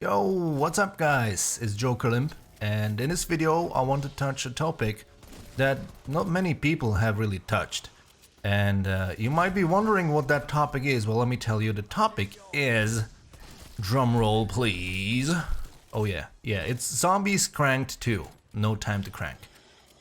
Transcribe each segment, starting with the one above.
Yo, what's up guys? It's Joker Limp, and in this video I want to touch a topic that not many people have really touched. And you might be wondering what that topic is. Well, let me tell you, the topic is... drum roll please. Oh yeah, it's Zombies Cranked 2, No Time to Crank.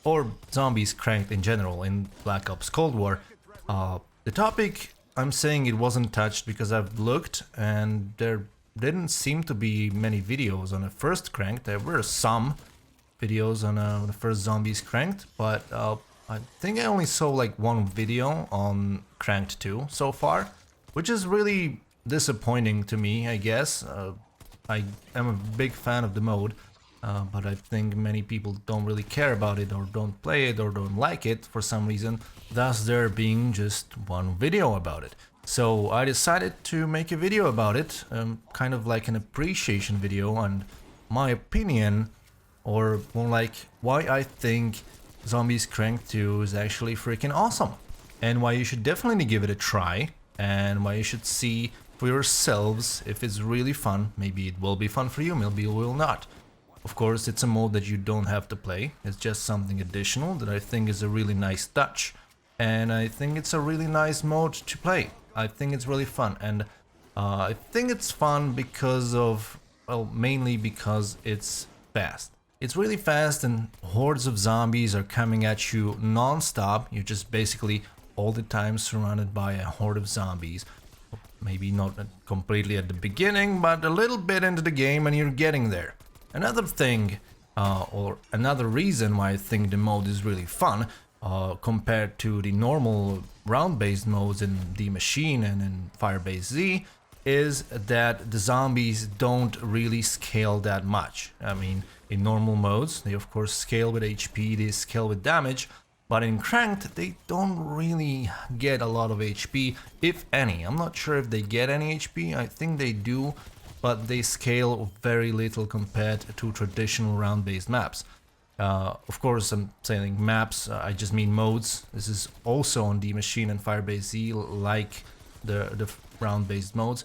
Or Zombies Cranked in general in Black Ops Cold War. The topic, I'm saying it wasn't touched because I've looked and there didn't seem to be many videos on the first Cranked. There were some videos on the first Zombies Cranked, but I think I only saw like one video on Cranked 2 so far, which is really disappointing to me, I guess. I am a big fan of the mode, but I think many people don't really care about it or don't play it or don't like it for some reason, thus there being just one video about it. So I decided to make a video about it, kind of like an appreciation video and my opinion, or more like why I think Zombies Cranked 2 is actually freaking awesome, and why you should definitely give it a try, and why you should see for yourselves if it's really fun. Maybe it will be fun for you, maybe it will not. Of course, it's a mode that you don't have to play, it's just something additional that I think is a really nice touch, and I think it's a really nice mode to play. I think it's really fun, and I think it's fun because of, well, mainly because it's fast. It's really fast and hordes of zombies are coming at you non-stop. You're just basically all the time surrounded by a horde of zombies. Maybe not completely at the beginning, but a little bit into the game and you're getting there. Another thing, or another reason why I think the mode is really fun, compared to the normal round-based modes in The Machine and in Firebase Z, is that the zombies don't really scale that much. I mean, in normal modes, they of course scale with HP, they scale with damage, but in Cranked, they don't really get a lot of HP, if any. I'm not sure if they get any HP, I think they do, but they scale very little compared to traditional round-based maps. Of course, I'm saying maps, I just mean modes. This is also on The Machine and Firebase Z, like the round-based modes,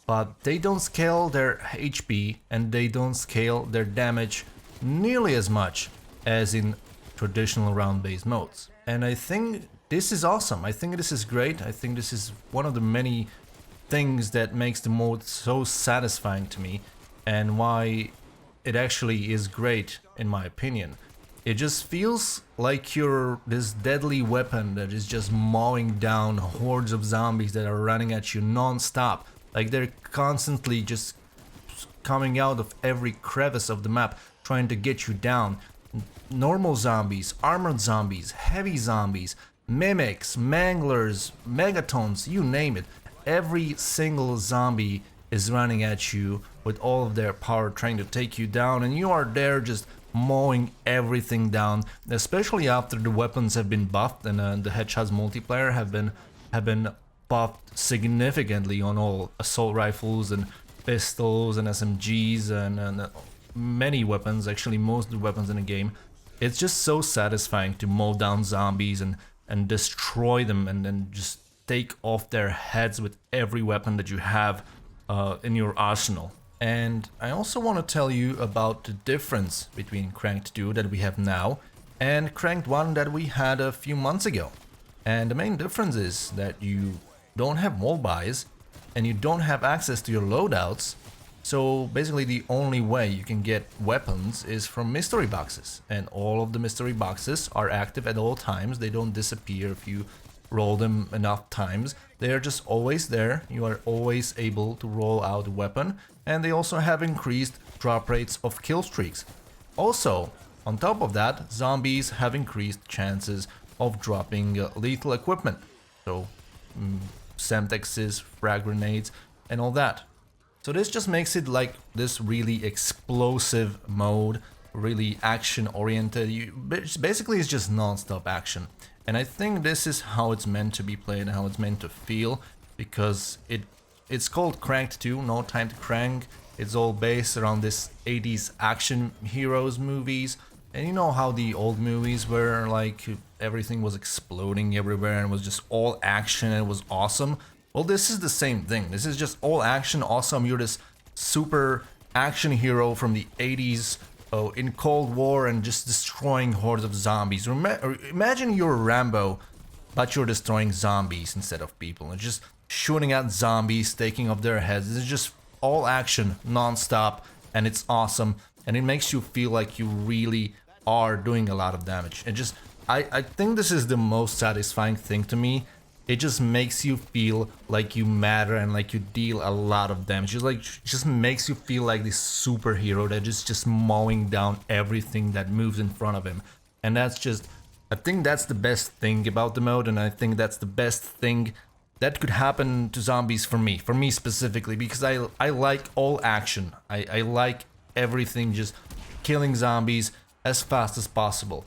but they don't scale their HP and they don't scale their damage nearly as much as in traditional round-based modes. And I think this is awesome. I think this is great. I think this is one of the many things that makes the mode so satisfying to me, and why it actually is great in my opinion. It just feels like you're this deadly weapon that is just mowing down hordes of zombies that are running at you non-stop. Like they're constantly just coming out of every crevice of the map trying to get you down. Normal zombies, armored zombies, heavy zombies, mimics, manglers, megatons, you name it. Every single zombie is running at you with all of their power trying to take you down, and you are there just mowing everything down, especially after the weapons have been buffed and the headshots multiplier have been buffed significantly on all assault rifles and pistols and SMGs and many weapons, actually most of the weapons in the game. It's just so satisfying to mow down zombies and destroy them and then just take off their heads with every weapon that you have in your arsenal. And I also want to tell you about the difference between Cranked 2 that we have now and Cranked 1 that we had a few months ago. And the main difference is that you don't have wall buys and you don't have access to your loadouts. So basically the only way you can get weapons is from mystery boxes, and all of the mystery boxes are active at all times. They don't disappear if you roll them enough times. They are just always there. You are always able to roll out a weapon, and they also have increased drop rates of kill streaks. Also, on top of that, zombies have increased chances of dropping lethal equipment. So Semtexes, frag grenades, and all that. So this just makes it like this really explosive mode, really action oriented. Basically it's just non-stop action. And I think this is how it's meant to be played, how it's meant to feel, because it's called Cranked 2, No Time to Crank. It's all based around this 80s action heroes movies. And you know how the old movies were, like everything was exploding everywhere and was just all action and it was awesome. Well, this is the same thing. This is just all action, awesome. You're this super action hero from the 80s in Cold War and just destroying hordes of zombies. Imagine you're Rambo, but you're destroying zombies instead of people, and just shooting at zombies, taking off their heads. It's just all action, non-stop, and it's awesome, and it makes you feel like you really are doing a lot of damage. And just, I think this is the most satisfying thing to me. It just makes you feel like you matter and like you deal a lot of damage. It's like, just makes you feel like this superhero that is just mowing down everything that moves in front of him. And that's just, I think that's the best thing about the mode, and I think that's the best thing that could happen to zombies for me specifically, because I like all action. I like everything, just killing zombies as fast as possible.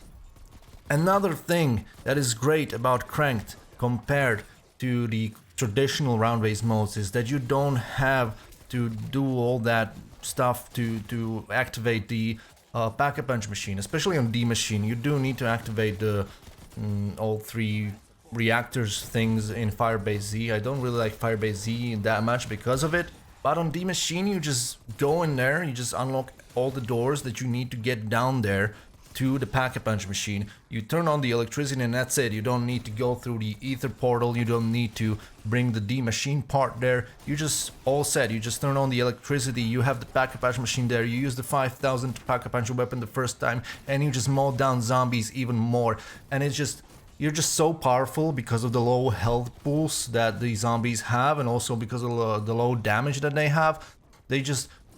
Another thing that is great about Cranked compared to the traditional round-based modes is that you don't have to do all that stuff to activate the Pack-a-Punch machine, especially on D machine. You do need to activate the all 3 reactors things in Firebase Z. I don't really like Firebase Z that much because of it, but on D machine you just go in there, you just unlock all the doors that you need to get down there to the Pack-a-Punch machine. You turn on the electricity and that's it. You don't need to go through the ether portal, you don't need to bring the D machine part there. You just all set. You just turn on the electricity, you have the Pack-a-Punch machine there, you use the 5000 Pack-a-Punch weapon the first time, and you just mow down zombies even more. And it's just, you're just so powerful because of the low health pools that the zombies have, and also because of the low damage that they have.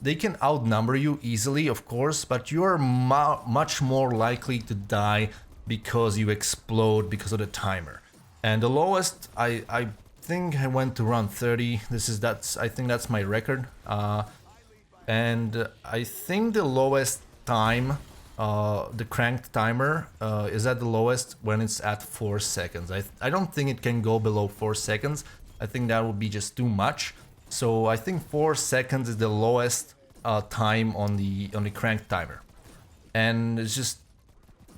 They can outnumber you easily, of course, but you are much more likely to die because you explode because of the timer. And the lowest, I think I went to run 30. I think that's my record. And I think the lowest time, the Cranked timer, is at the lowest when it's at 4 seconds. I don't think it can go below 4 seconds. I think that would be just too much. So I think 4 seconds is the lowest time on the Cranked timer, and it's just,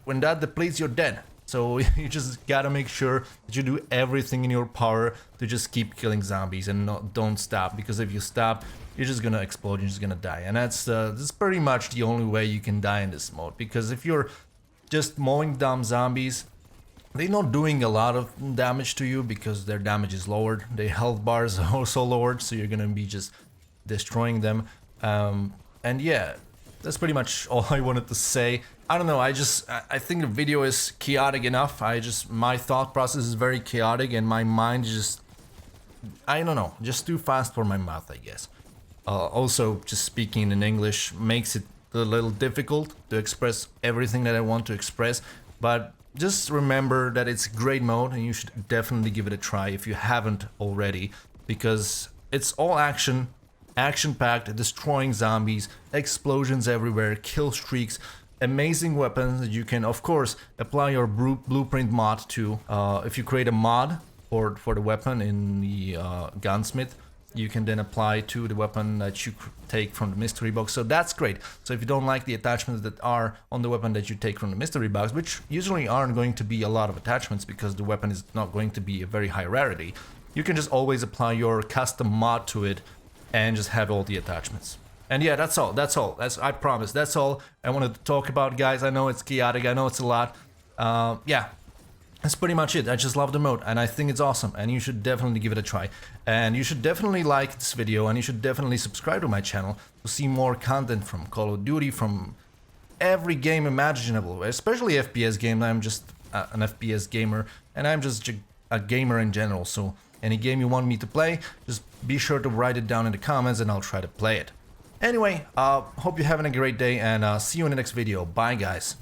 when that depletes, you're dead. So you just gotta make sure that you do everything in your power to just keep killing zombies and don't stop, because if you stop, you're just gonna explode, you're just gonna die. And that's pretty much the only way you can die in this mode, because if you're just mowing down zombies, they're not doing a lot of damage to you because their damage is lowered. Their health bars are also lowered, so you're gonna be just destroying them. And yeah, that's pretty much all I wanted to say. I don't know, I think the video is chaotic enough. My thought process is very chaotic, and my mind is just, I don't know, just too fast for my mouth, I guess. Also, just speaking in English makes it a little difficult to express everything that I want to express, but just remember that it's a great mode and you should definitely give it a try if you haven't already, because it's all action, action-packed, destroying zombies, explosions everywhere, kill streaks, amazing weapons that you can, of course, apply your blueprint mod to. If you create a mod for the weapon in the gunsmith, you can then apply to the weapon that you take from the mystery box. So that's great. So if you don't like the attachments that are on the weapon that you take from the mystery box, which usually aren't going to be a lot of attachments because the weapon is not going to be a very high rarity, you can just always apply your custom mod to it and just have all the attachments. And yeah, that's all. I promise. That's all I wanted to talk about, guys. I know it's chaotic. I know it's a lot. Yeah. That's pretty much it. I just love the mode and I think it's awesome, and you should definitely give it a try. And you should definitely like this video, and you should definitely subscribe to my channel to see more content from Call of Duty, from every game imaginable, especially FPS games. I'm just an FPS gamer, and I'm just a gamer in general, so any game you want me to play, just be sure to write it down in the comments and I'll try to play it. Anyway, hope you're having a great day, and see you in the next video. Bye, guys.